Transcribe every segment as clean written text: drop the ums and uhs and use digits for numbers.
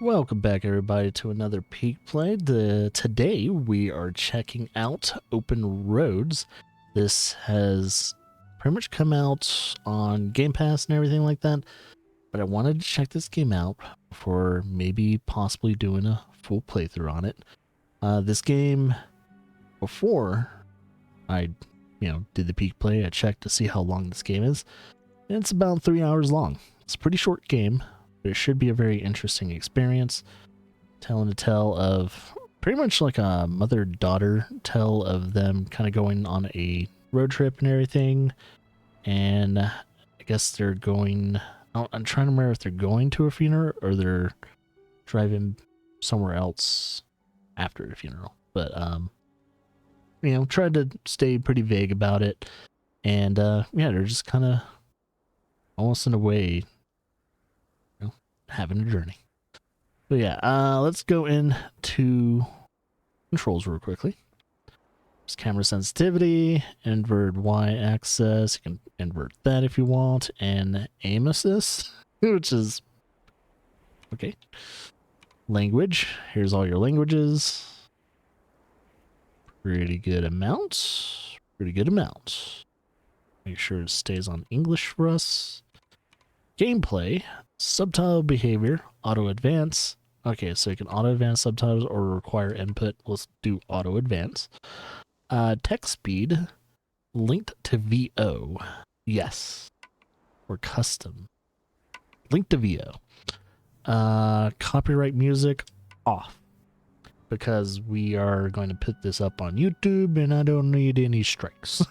Welcome back, everybody, to another Peak Play. Today we are checking out Open Roads. This has pretty much come out on Game Pass and everything like that, but I wanted to check this game out before maybe possibly doing a full playthrough on it. This game, before I, did the Peak Play, I checked to see how long this game is, and it's about 3 hours long. It's a pretty short game, but it should be a very interesting experience, telling a tale of pretty much like a mother-daughter tale of them kind of going on a road trip and everything. And I guess they're going, I'm trying to remember if they're going to a funeral or they're driving somewhere else after the funeral. But, tried to stay pretty vague about it. And, they're just kind of almost in a way having a journey. So let's go into controls real quickly. There's camera sensitivity, invert Y-axis, you can invert that if you want, and aim assist, which is okay. Language, here's all your languages. Pretty good amount. Make sure it stays on English for us. Gameplay, subtitle behavior, auto advance. Okay, so you can auto advance subtitles or require input. Let's do auto advance. Text speed, linked to VO. Yes. Or custom. Linked to VO. Copyright music, off. Because we are going to put this up on YouTube and I don't need any strikes.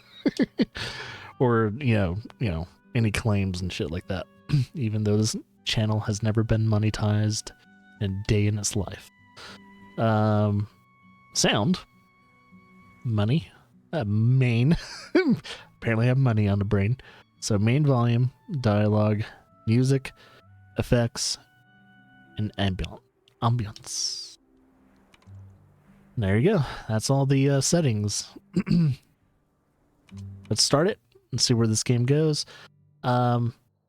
Or, any claims and shit like that. Even though this channel has never been monetized a day in its life. Sound. Money. Main. Apparently I have money on the brain. So main volume, dialogue, music, effects, and ambience. There you go. That's all the settings. Let's start it and see where this game goes.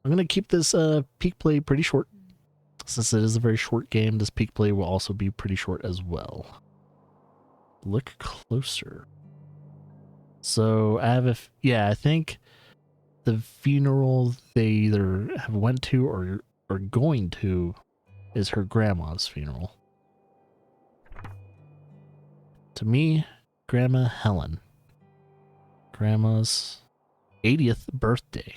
I'm going to keep this Peak Play pretty short. Since it is a very short game, this Peak Play will also be pretty short as well. Look closer. So I think the funeral they either have went to or are going to is her grandma's funeral. To me, Grandma Helen. Grandma's 80th birthday.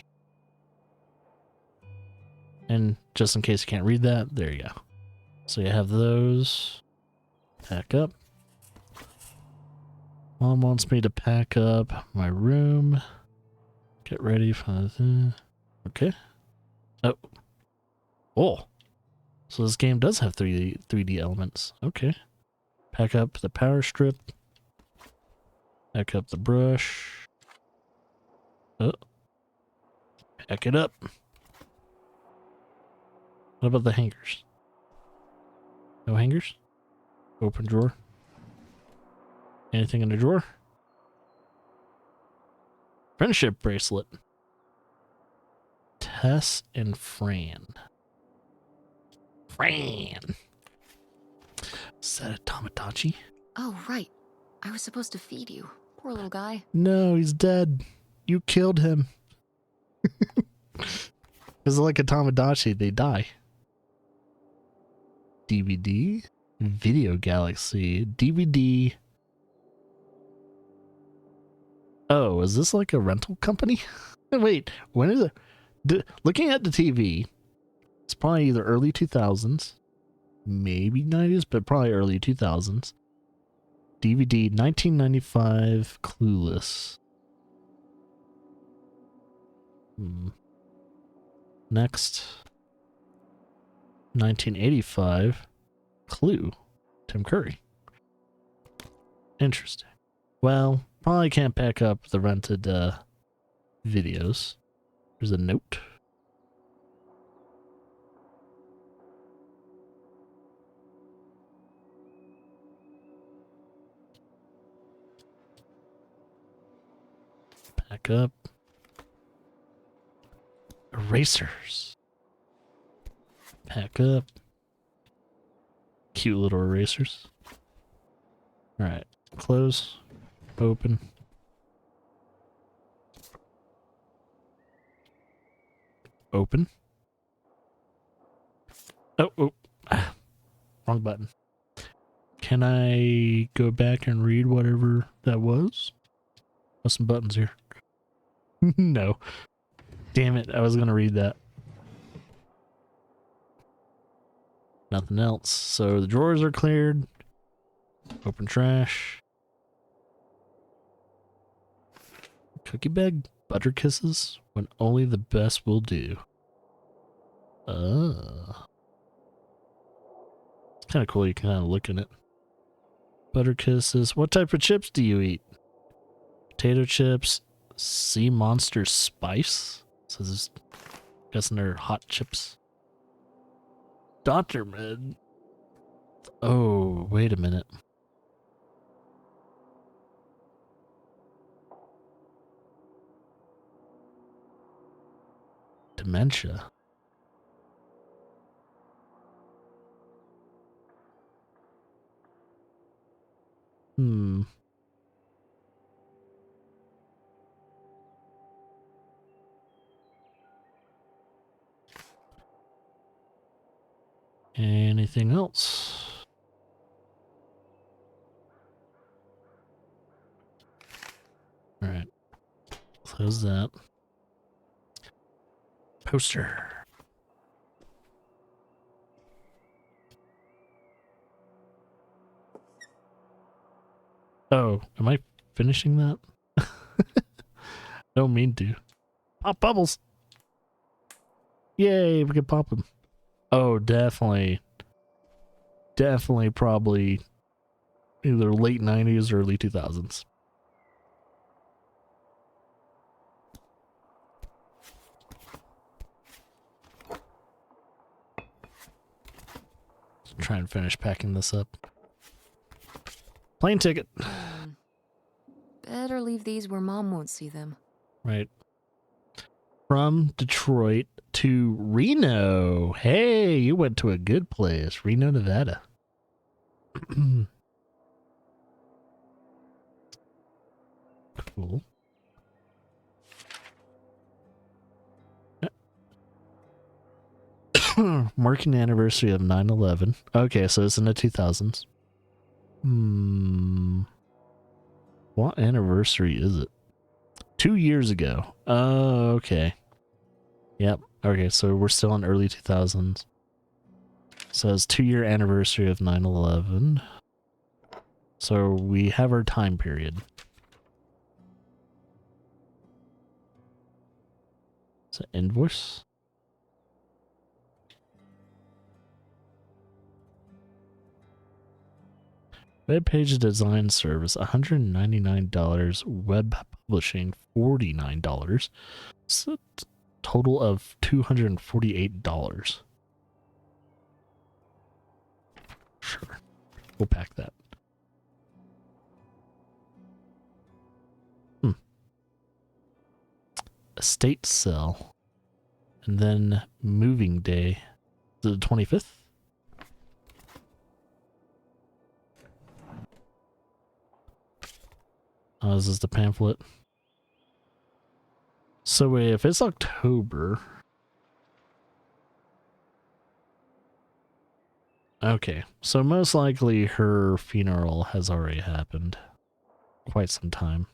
And just in case you can't read that, there you go. So you have those. Pack up. Mom wants me to pack up my room. Get ready for the... Okay. Oh. So this game does have 3D elements. Okay. Pack up the power strip. Pack up the brush. Oh. Pack it up. What about the hangers? No hangers? Open drawer. Anything in the drawer? Friendship bracelet. Tess and Fran. Is that a Tamagotchi? Oh, right. I was supposed to feed you. Poor little guy. No, he's dead. You killed him. It's like a Tamagotchi, they die. DVD, Video Galaxy, DVD. Oh, is this like a rental company? Wait, when is it? Looking at the TV, it's probably either early 2000s, maybe 90s, but probably early 2000s. DVD, 1995, Clueless. Next. 1985, Clue, Tim Curry. Interesting. Well, probably can't pack up the rented videos. There's a note. Pack up. Erasers. Pack up. Cute little erasers. Alright. Close. Open. Open. Oh. Ah, wrong button. Can I go back and read whatever that was? Oh, some buttons here. No. Damn it, I was gonna read that. Nothing else. So the drawers are cleared. Open trash. Cookie bag butter kisses when only the best will do. It's kind of cool. You can kind of look in it. Butter kisses. What type of chips do you eat? Potato chips. Sea Monster Spice. So this, guessing they're hot chips. Dr. Med. Oh, wait a minute. Dementia. Anything else? All right. Close that. Poster. Oh, am I finishing that? Don't mean to. Pop bubbles. Yay, we can pop them. Oh, definitely. Definitely probably either late 90s or early 2000s. Let's try and finish packing this up. Plane ticket. Better leave these where Mom won't see them. Right. From Detroit to Reno. Hey, you went to a good place. Reno, Nevada. Cool. Marking the anniversary of 9/11. Okay, so it's in the 2000s. What anniversary is it? 2 years ago. Oh, okay. Yep. Okay, so we're still in early 2000s. So it's 2-year anniversary of 9/11. So we have our time period. Is it invoice? Web page design service, $199. Web publishing, $49. So total of $248. Sure. We'll pack that. Estate sale. And then moving day. The 25th? Oh, is this the pamphlet? So wait, if it's October... Okay, so most likely her funeral has already happened. Quite some time.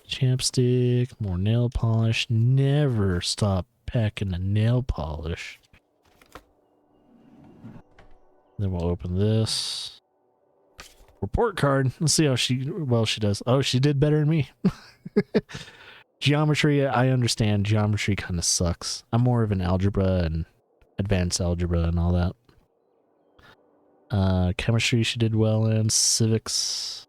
Chapstick, more nail polish. Never stop packing the nail polish. Then we'll open this. Report card. Let's see how well she does. Oh, she did better than me. Geometry, I understand. Geometry kind of sucks. I'm more of an algebra and advanced algebra and all that. Chemistry she did well in. Civics.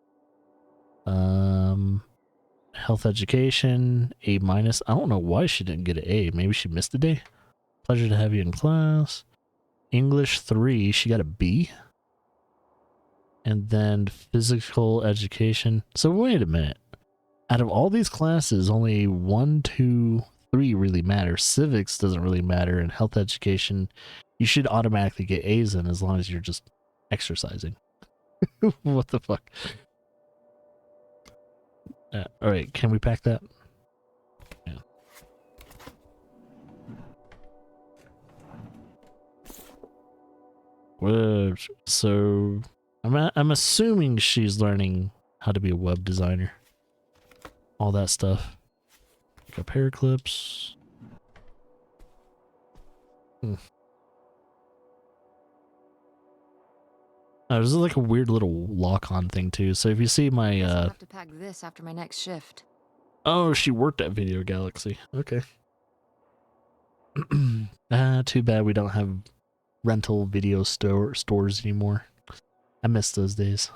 Health education, A-. I don't know why she didn't get an A. Maybe she missed a day. Pleasure to have you in class. English 3, she got a B. And then physical education. So wait a minute. Out of all these classes, only 1, 2, 3 really matter. Civics doesn't really matter, and health education, you should automatically get A's in as long as you're just exercising. What the fuck? Alright, can we pack that? Yeah. Whoa, so I'm assuming she's learning how to be a web designer. All that stuff. Pick up hair clips. Oh, this is like a weird little lock-on thing too. So if you see my I'll have to pack this after my next shift. Oh, she worked at Video Galaxy. Okay. Too bad we don't have rental video stores anymore. I miss those days.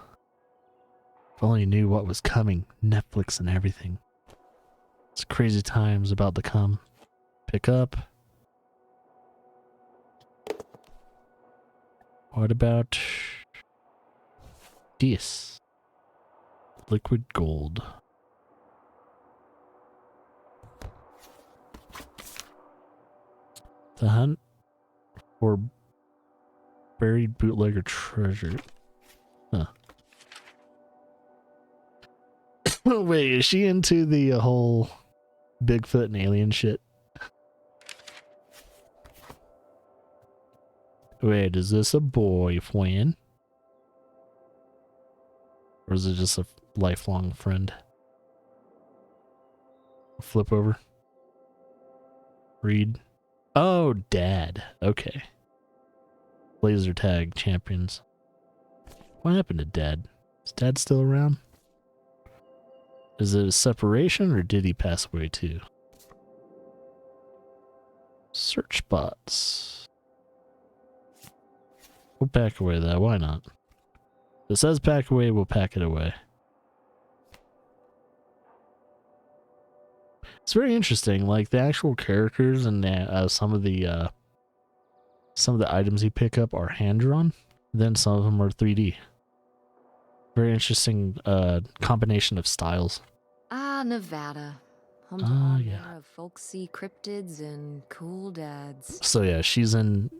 If only knew what was coming. Netflix and everything. It's crazy times about to come. Pick up. What about this? Liquid gold. The hunt for buried bootlegger treasure. Huh. Wait, is she into the whole Bigfoot and alien shit? Wait, is this a boyfriend? Or is it just a lifelong friend? Flip over. Read. Oh, Dad. Okay. Laser tag champions. What happened to Dad? Is Dad still around? Is it a separation or did he pass away too? Search bots. We'll pack away that. Why not? If it says pack away, we'll pack it away. It's very interesting. Like the actual characters and some of the items you pick up are hand drawn. Then some of them are 3D. Very interesting combination of styles. Ah, Nevada. Home to all manner of folksy cryptids and cool dads. So yeah, she's in...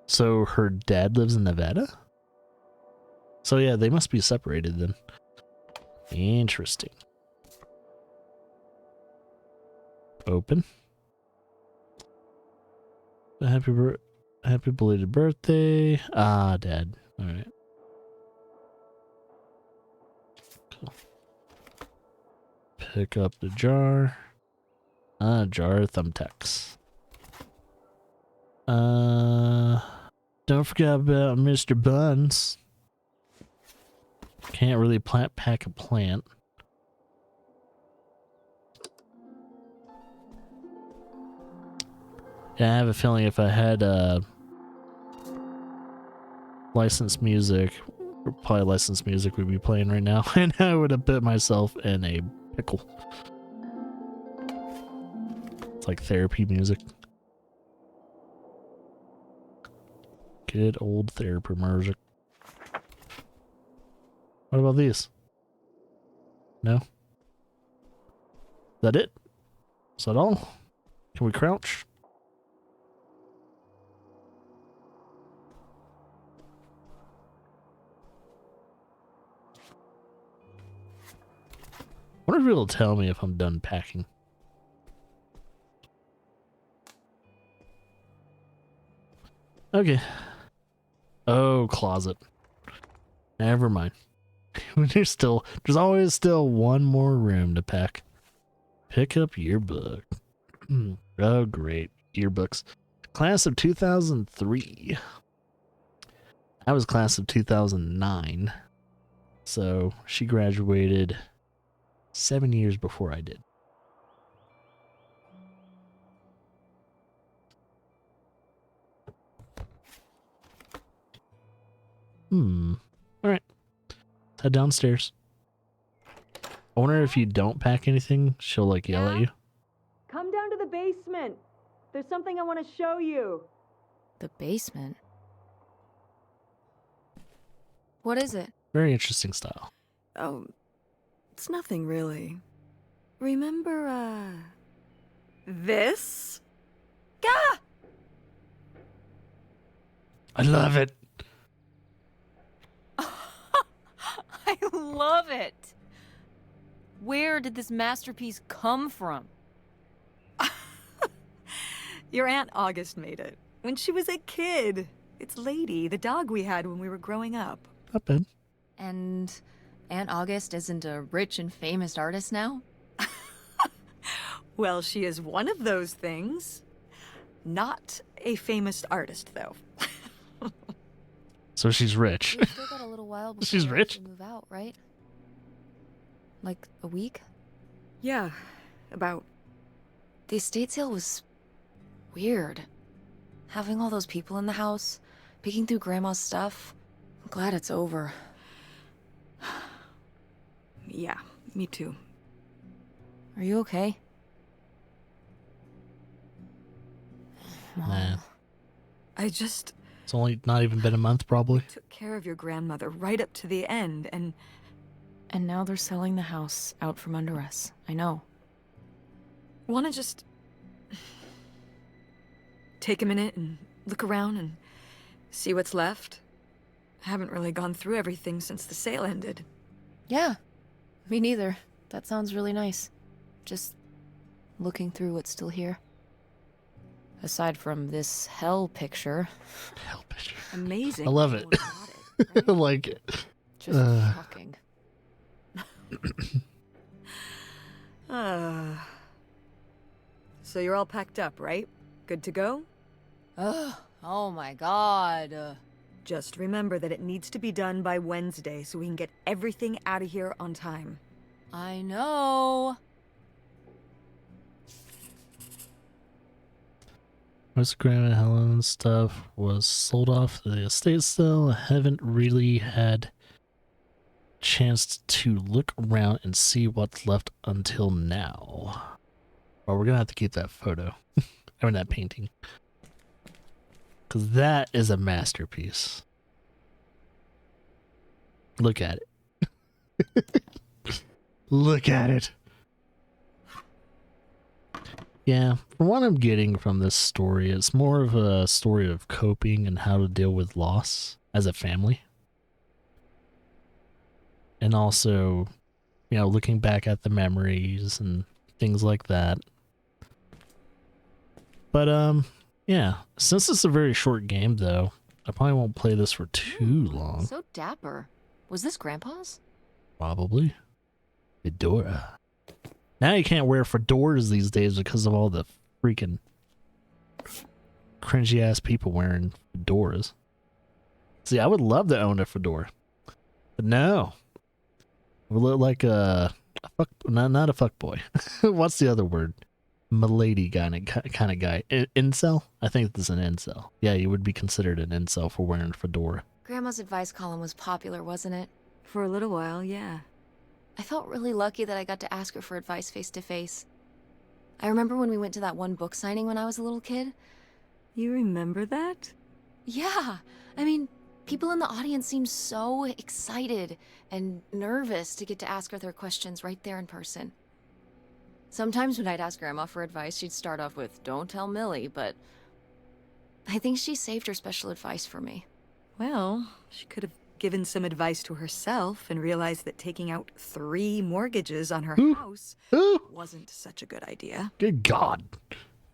So her dad lives in Nevada? So yeah, they must be separated then. Interesting. Open. Happy belated birthday. Ah, Dad. Alright. Cool. Pick up the jar. Jar of thumbtacks. Don't forget about Mr. Buns. Can't really pack a plant. Yeah, I have a feeling if I had licensed music, or probably licensed music would be playing right now, and I would have put myself in a pickle. It's like therapy music. Good old therapy music. What about these? No? Is that it? Is that all? Can we crouch? I wonder if it'll tell me if I'm done packing. Okay. Oh, closet. Never mind. There's always still one more room to pack. Pick up yearbook. Oh, great. Yearbooks. Class of 2003. I was class of 2009. So she graduated 7 years before I did. Alright. Let's head downstairs. I wonder if you don't pack anything, she'll like yell at you. Come down to the basement. There's something I want to show you. The basement? What is it? Very interesting style. Oh, it's nothing really. Remember, this? Gah! I love it. I love it. Where did this masterpiece come from? Your Aunt August made it. When she was a kid. It's Lady, the dog we had when we were growing up. Not bad. And Aunt August isn't a rich and famous artist now? Well, she is one of those things. Not a famous artist, though. So she's rich. We've still got a little while before She's we rich? actually move out, right? Like a week? Yeah, about. The estate sale was weird. Having all those people in the house, picking through Grandma's stuff. I'm glad it's over. Yeah, me too. Are you okay? Nah. It's only not even been a month, probably. took care of your grandmother right up to the end, and And now they're selling the house out from under us. I know. wanna just take a minute and look around and see what's left. I haven't really gone through everything since the sale ended. Yeah, me neither. That sounds really nice. Just looking through what's still here. Aside from this hell picture. Hell, bitch. Amazing. I love it. anyone got it, I right? like it. Just shocking. So you're all packed up, right? Good to go? Ugh, oh my god. Just remember that it needs to be done by Wednesday so we can get everything out of here on time. I know. Most of Grandma Helen's stuff was sold off the estate sale. I haven't really had chance to look around and see what's left until now. Well, we're gonna have to keep that photo. I mean, that painting. Because that is a masterpiece. Look at it. Look at it. Yeah, from what I'm getting from this story, it's more of a story of coping and how to deal with loss as a family. And also, you know, looking back at the memories and things like that. But, yeah, since it's a very short game, though, I probably won't play this for too long. So dapper. Was this Grandpa's? Probably. Fedora. Now you can't wear fedoras these days because of all the freaking cringy ass people wearing fedoras. See, I would love to own a fedora, but no. I would look like a fuck, not a fuck boy. What's the other word? Milady kind of guy. Incel? I think this is an incel. Yeah, you would be considered an incel for wearing a fedora. Grandma's advice column was popular, wasn't it? For a little while, yeah. I felt really lucky that I got to ask her for advice face to face. I remember when we went to that one book signing when I was a little kid. You remember that? Yeah, I mean, people in the audience seemed so excited and nervous to get to ask her their questions right there in person. Sometimes when I'd ask Grandma for advice, she'd start off with, "Don't tell Millie," but I think she saved her special advice for me. Well, she could have given some advice to herself and realized that taking out 3 mortgages on her house Ooh, wasn't such a good idea. good God.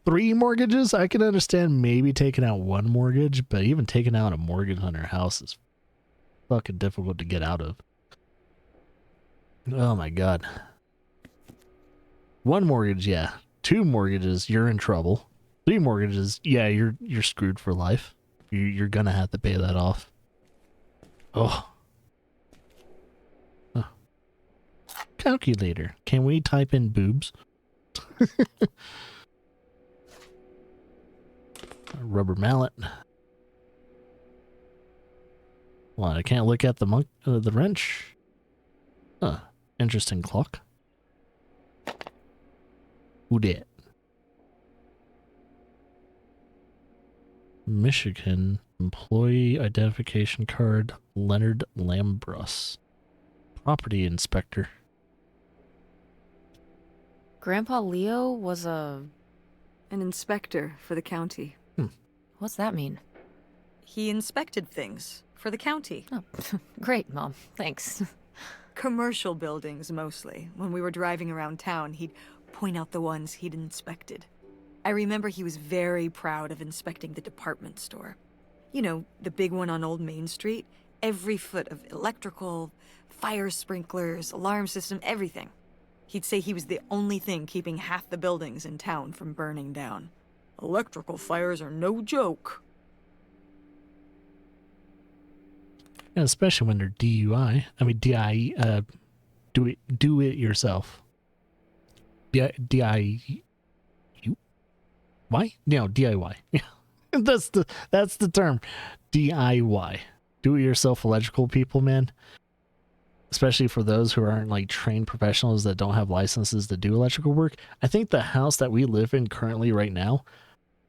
3 mortgages? I can understand maybe taking out 1 mortgage, but even taking out a mortgage on her house is fucking difficult to get out of. Oh my God. 1 mortgage, yeah. 2 mortgages, you're in trouble. 3 mortgages, yeah, you're screwed for life. You're gonna have to pay that off. Oh. Huh. Calculator. Can we type in boobs? A rubber mallet. What? I can't look at the wrench. Huh. Interesting clock. Who dat? Michigan employee identification card, Leonard Lambrus, property inspector. Grandpa Leo was a An inspector for the county. What's that mean? He inspected things for the county. Oh, great, Mom. Thanks. Commercial buildings, mostly. When we were driving around town, he'd point out the ones he'd inspected. I remember he was very proud of inspecting the department store. You know, the big one on Old Main Street. Every foot of electrical, fire sprinklers, alarm system, everything. He'd say he was the only thing keeping half the buildings in town from burning down. Electrical fires are no joke. And especially when they're DUI. I mean, do it yourself. DIY? No, DIY. Yeah. That's the term. DIY. Do it yourself electrical people, man. Especially for those who aren't like trained professionals that don't have licenses to do electrical work. I think the house that we live in currently right now,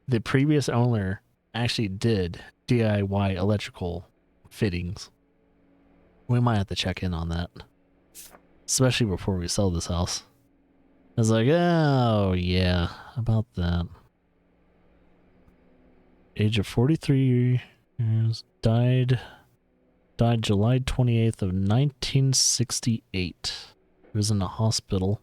the previous owner actually did DIY electrical fittings. We might have to check in on that. Especially before we sell this house. I was like, oh yeah, about that. Age of 43 years, died July 28th of 1968. He was in the hospital.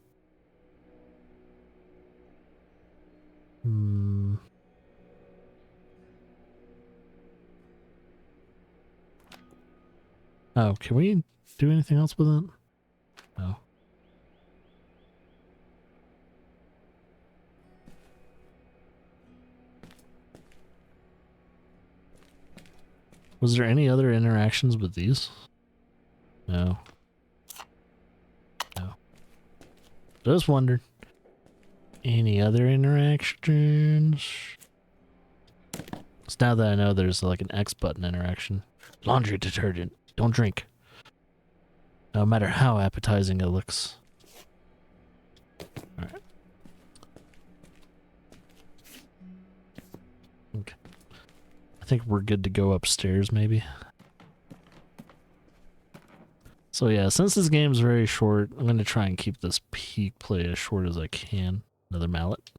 Oh, can we do anything else with it? No. Was there any other interactions with these? No. No. Just wondered. Any other interactions? So now that I know there's like an X button interaction. Laundry detergent. Don't drink. No matter how appetizing it looks. Alright. Okay. I think we're good to go upstairs, maybe. So yeah, since this game's very short, I'm going to try and keep this peak play as short as I can. Another mallet.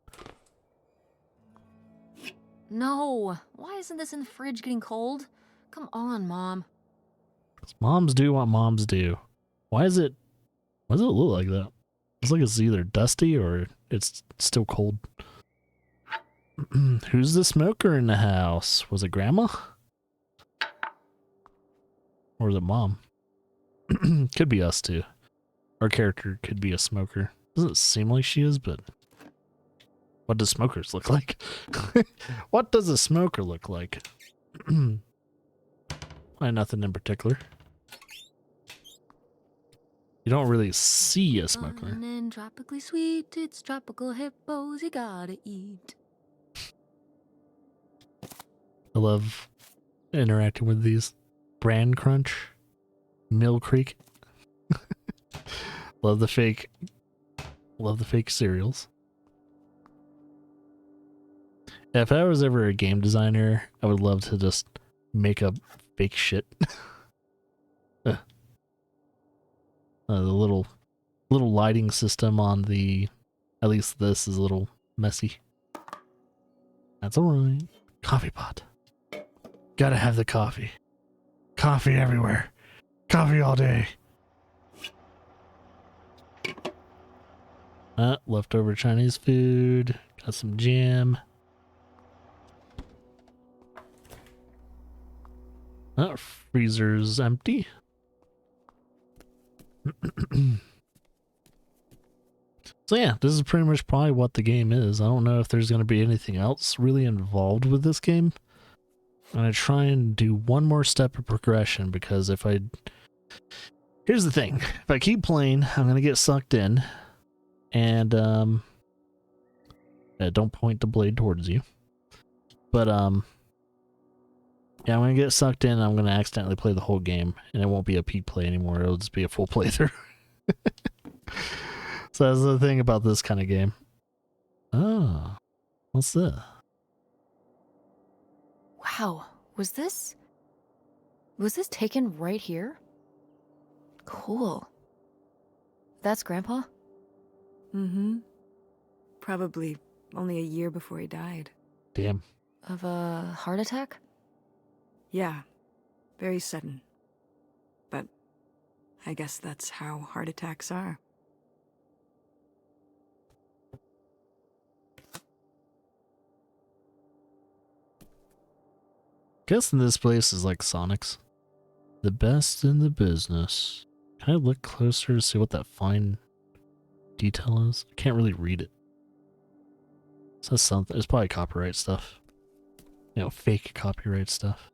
No! Why isn't this in the fridge getting cold? Come on, Mom. 'Cause moms do what moms do. Why does it look like that? It's like it's either dusty or it's still cold. Who's the smoker in the house? Was it Grandma? Or was it Mom? Could be us too. Our character could be a smoker. Doesn't seem like she is, but what do smokers look like? What does a smoker look like? Why, nothing in particular. You don't really see a smoker. Fun and tropically sweet, it's tropical hippos you gotta eat. I love interacting with these. Bran Crunch. Mill Creek. Love the fake cereals. If I was ever a game designer, I would love to just make up fake shit. The little lighting system on the, at least this is a little messy. That's alright. Coffee pot. Gotta have the coffee. Coffee everywhere. Coffee all day. Leftover Chinese food. Got some jam. Freezer's empty. So yeah, this is pretty much probably what the game is. I don't know if there's going to be anything else really involved with this game. I'm going to try and do one more step of progression because here's the thing. If I keep playing, I'm going to get sucked in. And, don't point the blade towards you. But, yeah, I'm going to get sucked in and I'm going to accidentally play the whole game. And it won't be a peak play anymore. It'll just be a full playthrough. So that's the thing about this kind of game. Oh, what's this? Wow, was this taken right here? Cool. That's Grandpa? Mm-hmm. Probably only a year before he died. Damn. Of a heart attack? Yeah, very sudden. But I guess that's how heart attacks are. Guessing this place is like Sonic's. The best in the business. Can I look closer to see what that fine detail is? I can't really read it. It says something. It's probably copyright stuff. You know, fake copyright stuff.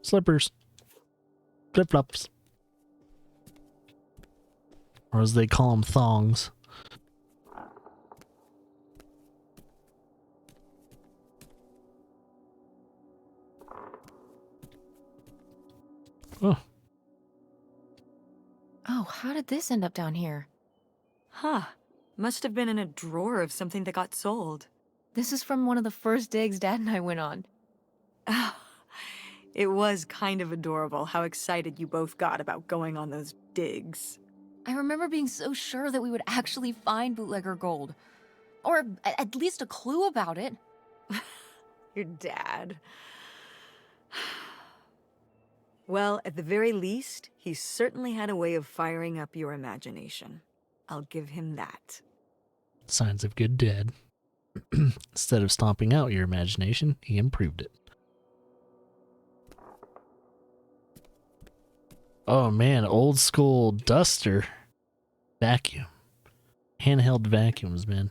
Slippers. Flip-flops. Or as they call them, thongs. Oh. Oh, how did this end up down here? Huh. Must have been in a drawer of something that got sold. This is from one of the first digs Dad and I went on. It was kind of adorable how excited you both got about going on those digs. I remember being so sure that we would actually find bootlegger gold. Or at least a clue about it. Your dad. Well, at the very least, he certainly had a way of firing up your imagination. I'll give him that. Signs of good dad. Instead of stomping out your imagination, he improved it. Oh man, old school duster. Vacuum. Handheld vacuums, man.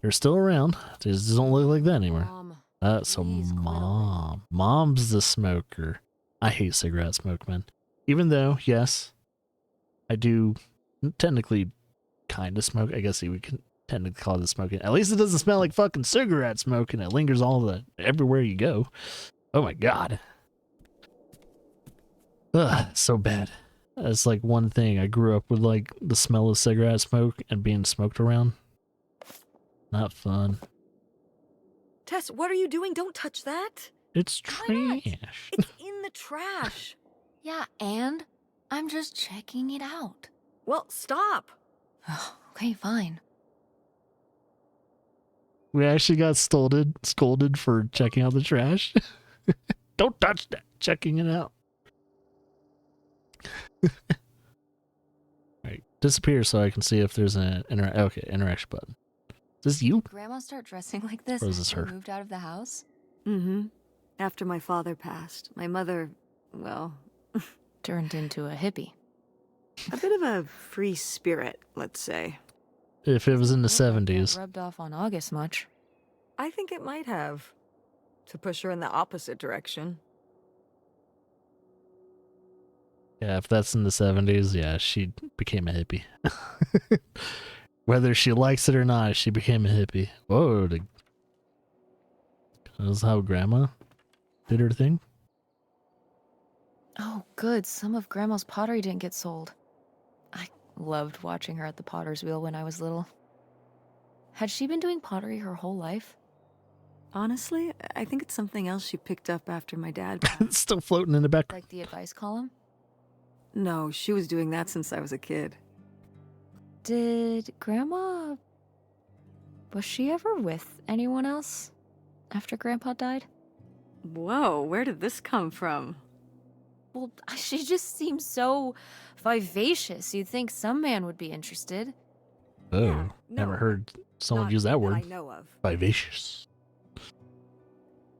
They're still around. They just don't look like that anymore. Mom, So please quit mom. Mom's the smoker. I hate cigarette smoke, man. Even though, yes, I do technically kind of smoke. I guess you can technically call it smoking. At least it doesn't smell like fucking cigarette smoke and it lingers everywhere you go. Oh my god. Ugh, so bad. That's like one thing. I grew up with like the smell of cigarette smoke and being smoked around. Not fun. Tess, what are you doing? Don't touch that. It's Why not? trash. It's in the trash. Yeah, and I'm just checking it out. Well, stop. Okay, fine. We actually got scolded for checking out the trash. Don't touch that. Checking it out. Alright, disappear so I can see if there's an interaction button. Is this you? Grandma start dressing like this Or is this after her? we moved out of the house? Mm-hmm. After my father passed, my mother, well, Turned into a hippie. a bit of a free spirit, let's say. If it was in the Looked like that 70s. Rubbed off on August much. I think it might have. To push her in the opposite direction. Yeah, if that's in the 70s, yeah, she became a hippie. Whether she likes it or not, she became a hippie. Whoa, that's how Grandma did her thing? Oh, good. Some of Grandma's pottery didn't get sold. I loved watching her at the potter's wheel when I was little. Had she been doing pottery her whole life? Honestly, I think it's something else she picked up after my dad passed. It's still floating in the background. Like the advice column? No, she was doing that since I was a kid. Did Grandma... Was she ever with anyone else after Grandpa died? Whoa, where did this come from? Well, she just seems so vivacious. You'd think some man would be interested. Oh, Yeah, never no, heard someone Not use that I word. know of. Vivacious.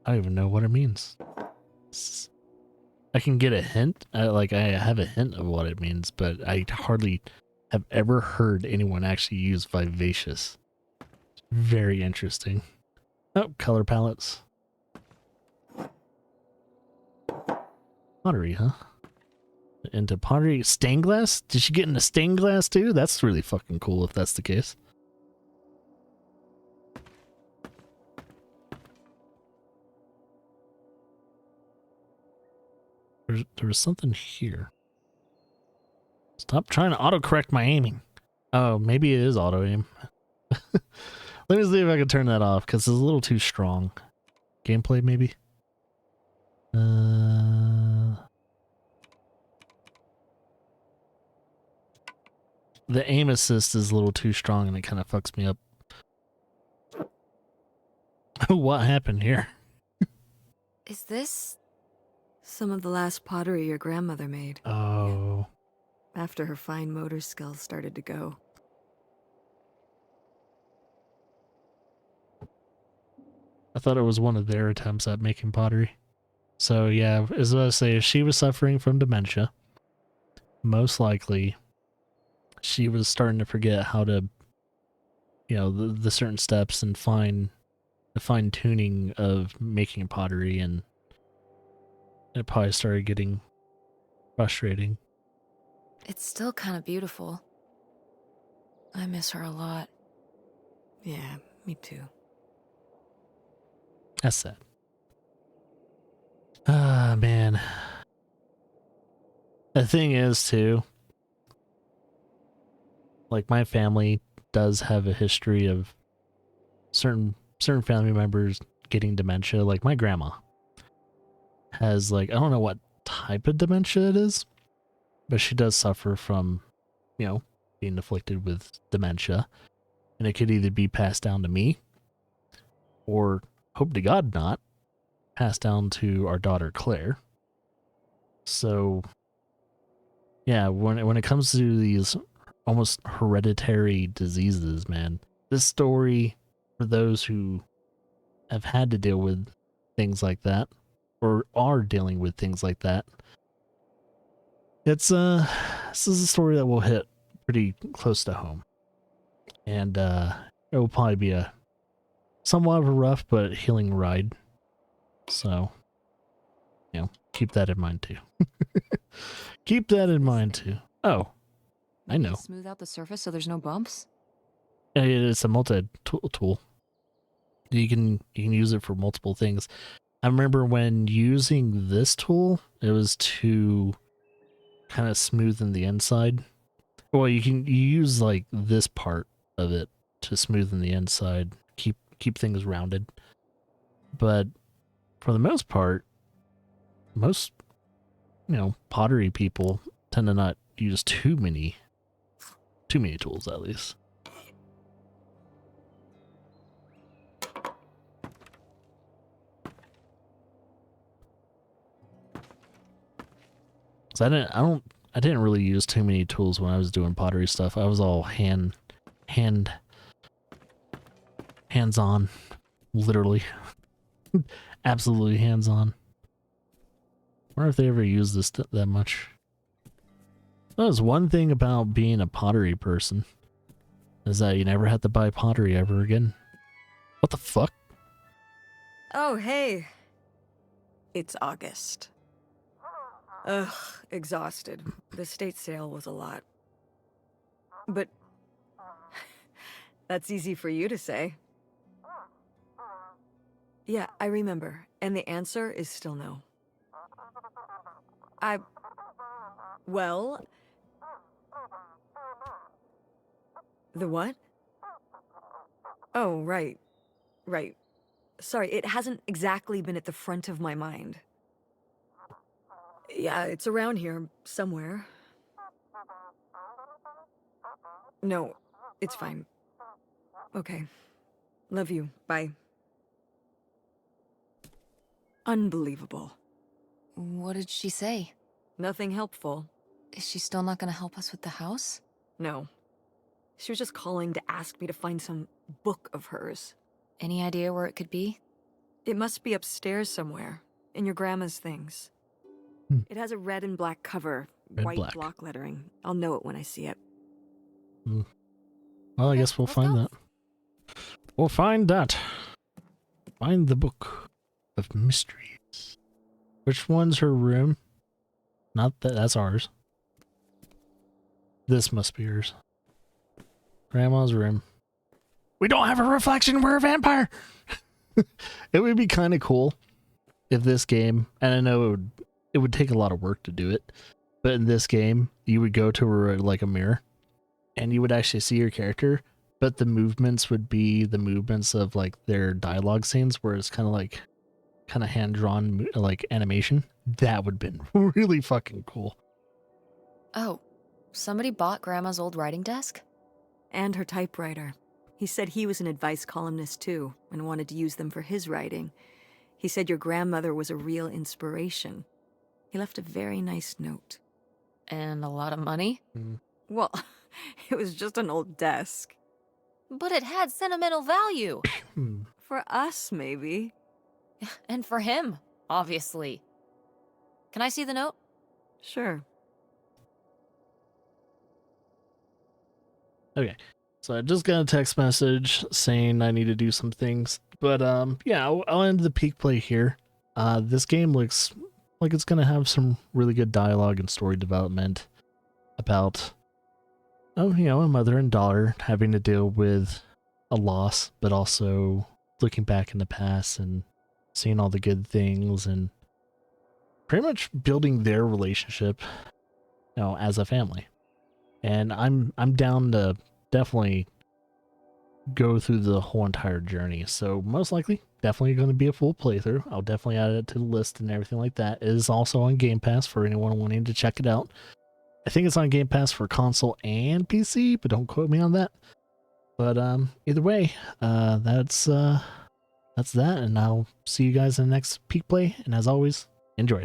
I don't even know what it means. I can get a hint. I have a hint of what it means, but I hardly have ever heard anyone actually use vivacious. Very interesting. Oh, color palettes. Pottery, huh? Into pottery. Stained glass? Did she get into stained glass too? That's really fucking cool if that's the case. There was something here. Stop trying to autocorrect my aiming. Oh, maybe it is auto aim. Let me see if I can turn that off because it's a little too strong. Gameplay, maybe? the aim assist is a little too strong and it kind of fucks me up. What happened here? Is this... Some of the last pottery your grandmother made, Oh. after her fine motor skills started to go. I thought it was one of their attempts at making pottery. So yeah, as I say, if she was suffering from dementia, most likely she was starting to forget how to, you know, the certain steps and the fine tuning of making pottery, and it probably started getting frustrating. It's still kind of beautiful. I miss her a lot. Yeah, me too. That's sad. Ah, man. The thing is, too, like, my family does have a history of certain family members getting dementia. Like, my grandma has, like, I don't know what type of dementia it is, but she does suffer from, you know, being afflicted with dementia. And it could either be passed down to me, or, hope to God not, passed down to our daughter Claire. So, yeah, when it comes to these almost hereditary diseases, man, this story, for those who have had to deal with things like that, or are dealing with things like that, it's this is a story that will hit pretty close to home, and it will probably be a somewhat of a rough but healing ride. So, you know, keep that in mind too. Keep that in mind too. Oh, I know. Smooth out the surface so there's no bumps? It's a multi-tool. You can use it for multiple things. I remember when using this tool, it was to kind of smoothen the inside. Well, you use like this part of it to smoothen the inside, keep things rounded. But for the most part, most, you know, pottery people tend to not use too many tools, at least. So I didn't really use too many tools when I was doing pottery stuff. I was all hands-on, literally. Absolutely hands-on. Wonder if they ever use this that much. That was one thing about being a pottery person, is that you never have to buy pottery ever again. What the fuck? Oh, hey. It's August. Ugh, exhausted. The state sale was a lot. But that's easy for you to say. Yeah, I remember. And the answer is still no. Well... The what? Oh, right. Right. Sorry, it hasn't exactly been at the front of my mind. Yeah, it's around here, somewhere. No, it's fine. Okay. Love you. Bye. Unbelievable. What did she say? Nothing helpful. Is she still not gonna help us with the house? No. She was just calling to ask me to find some book of hers. Any idea where it could be? It must be upstairs somewhere, in your grandma's things. It has a red and black cover, white black. block lettering. I'll know it when I see it. Well, I guess we'll let's find go. that. We'll find that. Find the book of mysteries. Which one's her room? Not that, that's ours. This must be hers. Grandma's room. We don't have a reflection, we're a vampire! It would be kind of cool if this game, and I know it would take a lot of work to do it, but in this game, you would go to like a mirror, and you would actually see your character, but the movements would be the movements of like their dialogue scenes, where it's kind of hand-drawn like animation. That would have been really fucking cool. Oh, Somebody bought Grandma's old writing desk? And her typewriter. He said he was an advice columnist too, and wanted to use them for his writing. He said your grandmother was a real inspiration. He left a very nice note. And a lot of money? Well, it was just an old desk. But it had sentimental value. For us, maybe. And for him, obviously. Can I see the note? Sure. Okay, so I just got a text message saying I need to do some things, but yeah, I'll end the peak play here. This game looks like it's gonna have some really good dialogue and story development about, a mother and daughter having to deal with a loss, but also looking back in the past and seeing all the good things and pretty much building their relationship, as a family. And I'm down to definitely go through the whole entire journey. So most likely, definitely going to be a full playthrough. I'll definitely add it to the list and everything like that. It is also on Game Pass for anyone wanting to check it out. I think it's on Game Pass for console and PC, but don't quote me on that. But either way, that's that, and I'll see you guys in the next peak play. And as always, enjoy.